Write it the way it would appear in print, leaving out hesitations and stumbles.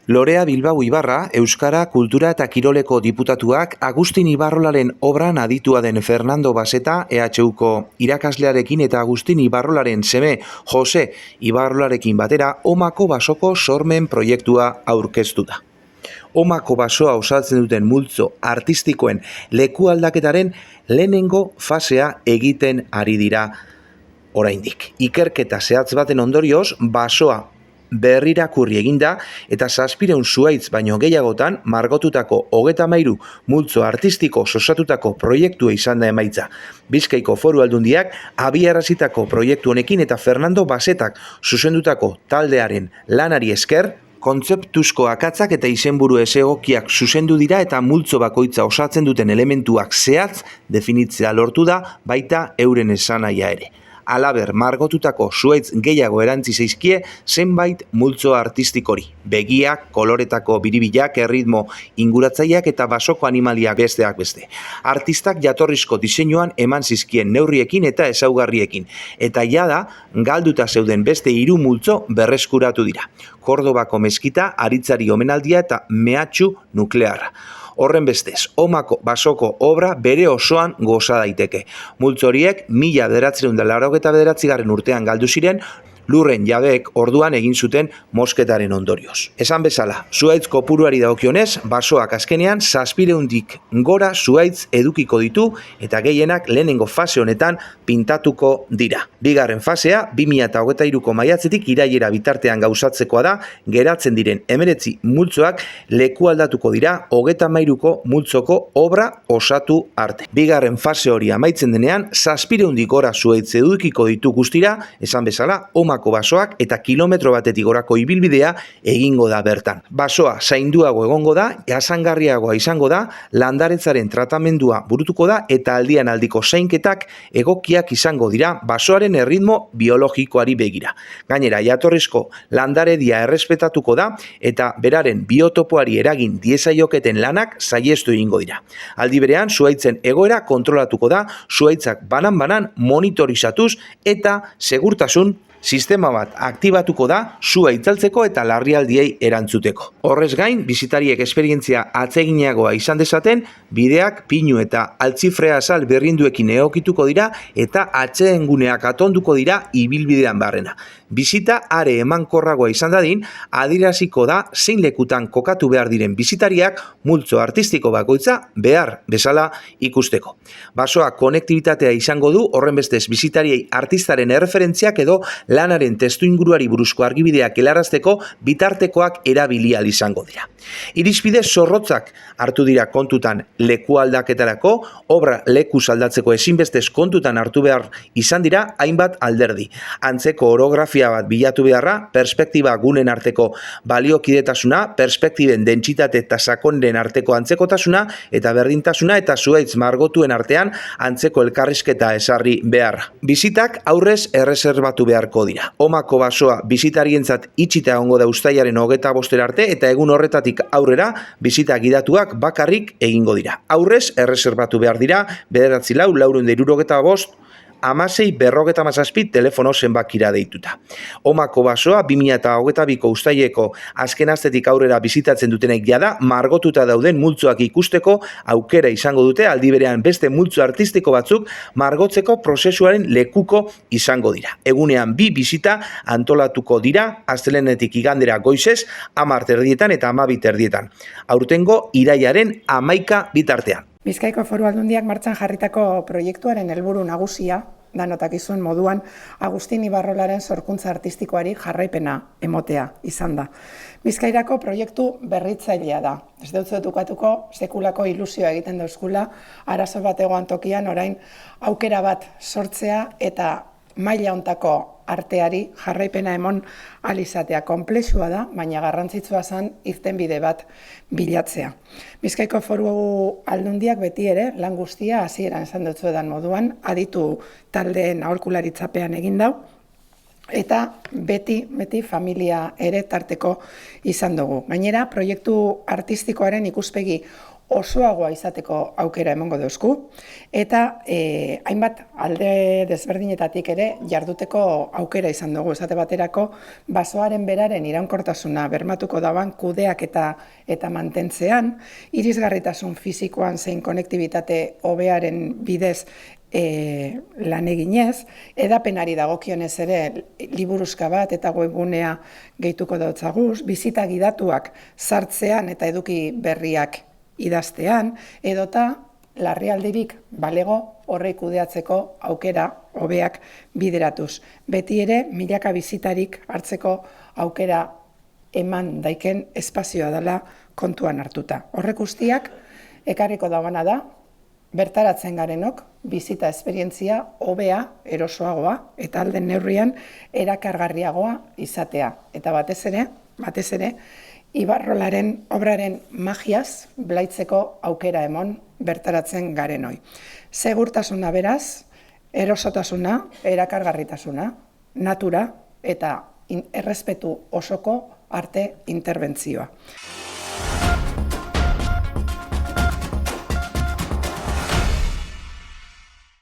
Lorea Bilbao Ibarra, Euskara, Kultura eta Kiroleko diputatuak Agustin Ibarrolaren obran aditua den Fernando Baseta, EHUko irakaslearekin eta Agustin Ibarrolaren seme Jose Ibarrolarekin batera Omako basoko sormen proiektua aurkeztu da. Omako basoa osatzen duten multzo artistikoen leku aldaketaren lehenengo fasea egiten ari dira oraindik. Ikerketa zehatz baten ondorioz, basoa berrirakurri eginda eta 700 zuhaitz baino gehiagotan margotutako 33 multzo artistiko osatutako proiektua izan da emaitza. Bizkaiko Foru Aldundiak abiarazitako proiektu honekin eta Fernando Basetak zuzendutako taldearen lanari esker, kontzeptuzko akatzak eta izenburu ezegokiak zuzendu dira eta multzo bakoitza osatzen duten elementuak zehatz definitzea lortu da, baita euren esanahia ere. Halaber, margotutako zuhaitz gehiago erantzi zaizkie zenbait multzo artistikori. Begiak, koloretako biribilak, erritmo inguratzaileak eta basoko animaliak besteak beste. Artistak jatorrizko diseinuan eman zizkien neurriekin eta ezaugarriekin. Eta jada, galduta zeuden beste 3 multzo berreskuratu dira. Kordobako meskita, aritzari omenaldia eta mehatxu nuklearra. Horren bestez, Omako basoko obra bere osoan goza daiteke. Multzo horiek 1989 urtean galdu ziren, lurren jabeek orduan egin zuten mosketaren ondorioz. Esan bezala, zuhaitz kopuruari dagokionez, basoak azkenean 700-tik gora zuhaitz edukiko ditu eta gehienak lehenengo fase honetan pintatuko dira. Bigarren fasea 2023ko maiatzetik irailera bitartean gauzatzekoa da, geratzen diren 19 multzoak leku aldatuko dira 33ko multzoko obra osatu arte. Bigarren fase hori amaitzen denean 700-tik gora zuhaitz edukiko ditu guztira, esan bezala, Omako basoak eta kilometro batetik gorako ibilbidea egingo da bertan. Basoa zainduago egongo da, jasangarriagoa izango da, landaretzaren tratamendua burutuko da eta aldian aldiko zainketak egokiak izango dira basoaren erritmo biologikoari begira. Gainera, jatorrizko landaredia errespetatuko da eta beraren biotopoari eragin diezaioketen lanak saihestu egingo dira. Aldi berean, zuhaitzen egoera kontrolatuko da, zuhaitzak banan-banan monitorizatuz eta segurtasun sistema bat aktibatuko da sua itzaltzeko eta larrialdiei erantzuteko. Horrez gain, bisitariek esperientzia atseginagoa izan dezaten, bideak pinu eta altzifrea azal berrinduekin egokituko dira eta atseenguneak atonduko dira ibilbidean barrena. Bisita are emankorragoa izan dadin, adiraziko da zein lekutan kokatu behar diren bisitariak multzo artistiko bakoitza behar bezala ikusteko. Basoa konektibitatea izango du, horren bestez bisitariei artistaren erreferentziak edo lanaren testuinguruari buruzko argibideak helarazteko bitartekoak erabili ahal izango dira. Irizpide zorrotzak hartu dira kontutan leku aldaketarako, obra lekuz aldatzeko ezinbestez kontutan hartu behar izan dira hainbat alderdi. Antzeko orografia bat bilatu beharra, perspektiba gunen arteko baliokidetasuna, perspektiben dentsitate eta sakonen arteko antzekotasuna eta berdintasuna eta zuhaitz margotuen artean antzeko elkarrizketa ezarri beharra. Bizitak aurrez erreserbatu beharko dira. Omako basoa bisitarientzat itxita egongo da uztailaren 25 arte eta egun horretatik aurrera bisita gidatuak bakarrik egingo dira. Aurrez erreserbatu behar dira 94475 16 telefono zenbakira deituta. Omako basoa 2022ko uztaileko azken astetik aurrera bisitatzen dutenek jada margotuta dauden multzoak ikusteko aukera izango dute, aldi berean beste multzo artistiko batzuk margotzeko prozesuaren lekuko izango dira. Egunean 2 bisita antolatuko dira, astelehenetik igandera goizez 10:00 eta 12:00. Aurtengo irailaren 11 bitartean. Bizkaiko Foru Aldundiak martxan jarritako proiektuaren helburu nagusia, danotak izuen moduan, Agustin Ibarrolaren sorkuntza artistikoari jarraipena emotea izan da. Bizkairako proiektu berritzailea da. Ez dut ukatuko sekulako ilusioa egiten dauzkula, arazo bat egoan tokian orain aukera bat sortzea eta maila hontako arteari jarraipena emon alizatea. Konplexua da, baina garrantzitsua zen irtenbide bat bilatzea. Bizkaiko Foru Aldundiak beti ere, lan guztia hasieran esan dutzuedan moduan, aditu taldeen aholkularitzapean egin dau, eta beti familia ere tarteko izan dugu. Gainera, proiektu artistikoaren ikuspegi osoagoa izateko aukera emango deuzku, eta hainbat alde desberdinetatik ere jarduteko aukera izan dugu. Esate baterako, basoaren beraren iraunkortasuna bermatuko daban kudeak eta mantentzean, irisgarritasun fisikoan zein konektibitate hobearen bidez lan eginez, edapenari dagokionez ere liburuzka bat eta webgunea gehituko dautzaguz, bizita gidatuak sartzean eta eduki berriak idaztean, edota larrialdirik balego horrei kudeatzeko aukera hobeak bideratuz. Beti ere, milaka bizitarik hartzeko aukera eman daiken espazioa dela kontuan hartuta. Horrek guztiak ekarriko dagoena da, bertaratzen garenok, bizita esperientzia hobea, erosoagoa, eta alden neurrian erakargarriagoa izatea. Eta batez ere, Ibarrolaren obraren magiaz blaitzeko aukera emon bertaratzen garenoi. Segurtasuna beraz, erosotasuna, erakargarritasuna, natura eta errespetu osoko arte interbentzioa.